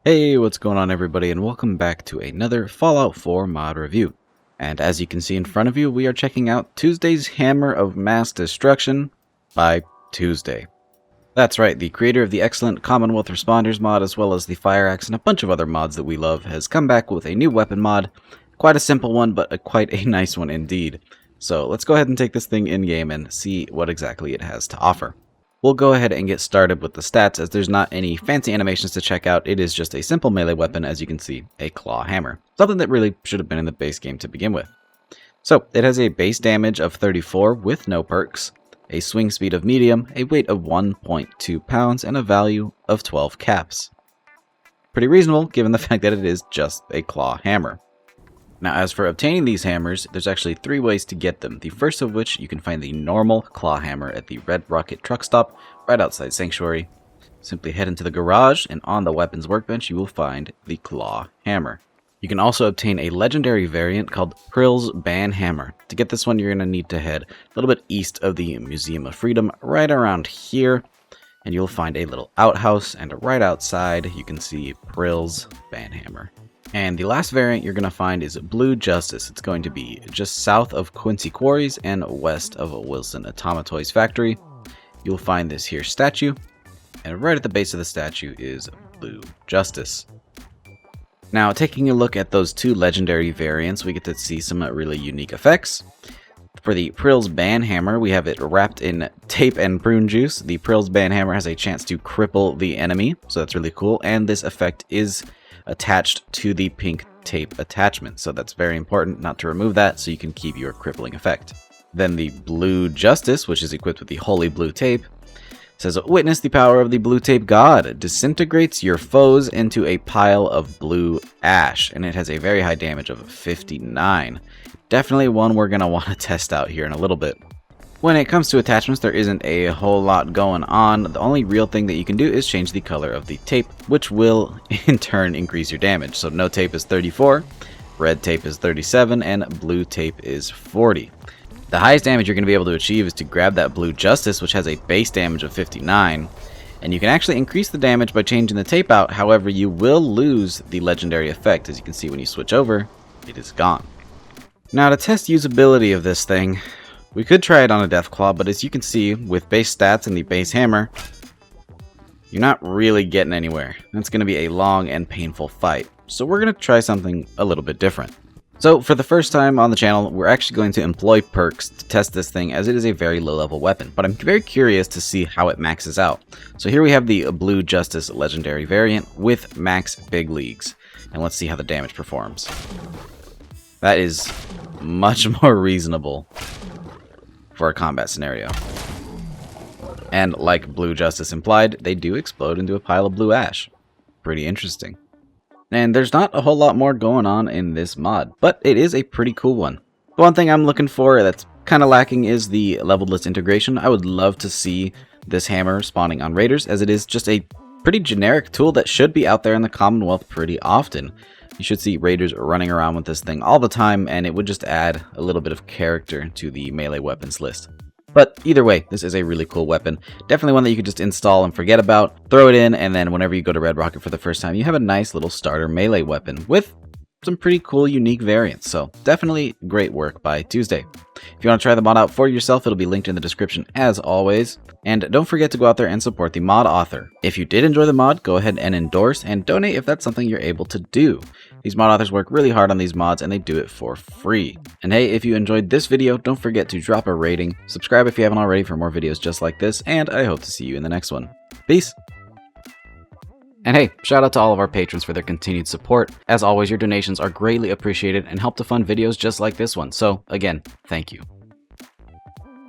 Hey, what's going on everybody, and welcome back to another Fallout 4 mod review. And as you can see in front of you, we are checking out Tuesday's Hammer of Mass Destruction by Tuesday. That's right, the creator of the excellent Commonwealth Responders mod, as well as the Fire Axe and a bunch of other mods that we love, has come back with a new weapon mod. Quite a simple one, but quite a nice one indeed. So let's go ahead and take this thing in-game and see what exactly it has to offer. We'll go ahead and get started with the stats, as there's not any fancy animations to check out. It is just a simple melee weapon, as you can see, a claw hammer. Something that really should have been in the base game to begin with. So, it has a base damage of 34 with no perks, a swing speed of medium, a weight of 1.2 pounds, and a value of 12 caps. Pretty reasonable, given the fact that it is just a claw hammer. Now, as for obtaining these hammers, there's actually 3 ways to get them. The first of which, you can find the normal claw hammer at the Red Rocket truck stop right outside Sanctuary. Simply head into the garage, and on the weapons workbench you will find the claw hammer. You can also obtain a legendary variant called Prill's Ban Hammer. To get this one, you're going to need to head a little bit east of the Museum of Freedom, right around here, and you'll find a little outhouse, and right outside you can see Prill's Ban Hammer. And the last variant you're going to find is Blue Justice. It's going to be just south of Quincy Quarries and west of Wilson Automatoys Factory. You'll find this here statue, and right at the base of the statue is Blue Justice. Now, taking a look at those 2 legendary variants, we get to see some really unique effects. For the Prill's Ban Hammer, we have it wrapped in tape and prune juice. The Prill's Ban Hammer has a chance to cripple the enemy, so that's really cool, and this effect is attached to the pink tape attachment, so that's very important not to remove that so you can keep your crippling effect. Then the Blue Justice, which is equipped with the Holy Blue Tape, says, "Witness the power of the Blue Tape God. Disintegrates your foes into a pile of blue ash," and it has a very high damage of 59. Definitely one we're going to want to test out here in a little bit. When it comes to attachments, there isn't a whole lot going on. The only real thing that you can do is change the color of the tape, which will in turn increase your damage. So no tape is 34, red tape is 37, and blue tape is 40. The highest damage you're going to be able to achieve is to grab that Blue Justice, which has a base damage of 59. And you can actually increase the damage by changing the tape out. However, you will lose the legendary effect. As you can see, when you switch over, it is gone. Now, to test usability of this thing, we could try it on a Deathclaw, but as you can see, with base stats and the base hammer, you're not really getting anywhere. It's going to be a long and painful fight. So we're going to try something a little bit different. So for the first time on the channel, we're actually going to employ perks to test this thing, as it is a very low level weapon, but I'm very curious to see how it maxes out. So here we have the Blue Justice legendary variant with max big leagues, and let's see how the damage performs. That is much more reasonable for a combat scenario. And like Blue Justice implied, they do explode into a pile of blue ash. Pretty interesting. And there's not a whole lot more going on in this mod, but it is a pretty cool one. The one thing I'm looking for that's kind of lacking is the leveled list integration. I would love to see this hammer spawning on raiders, as it is just a pretty generic tool that should be out there in the Commonwealth pretty often. You should see raiders running around with this thing all the time, and it would just add a little bit of character to the melee weapons list. But either way, this is a really cool weapon. Definitely one that you could just install and forget about, throw it in, and then whenever you go to Red Rocket for the first time, you have a nice little starter melee weapon with some pretty cool, unique variants. So definitely great work by Tuesday. If you want to try the mod out for yourself, it'll be linked in the description as always. And don't forget to go out there and support the mod author. If you did enjoy the mod, go ahead and endorse and donate if that's something you're able to do. These mod authors work really hard on these mods, and they do it for free. And hey, if you enjoyed this video, don't forget to drop a rating, subscribe if you haven't already for more videos just like this, and I hope to see you in the next one. Peace! And hey, shout out to all of our patrons for their continued support. As always, your donations are greatly appreciated and help to fund videos just like this one. So again, thank you.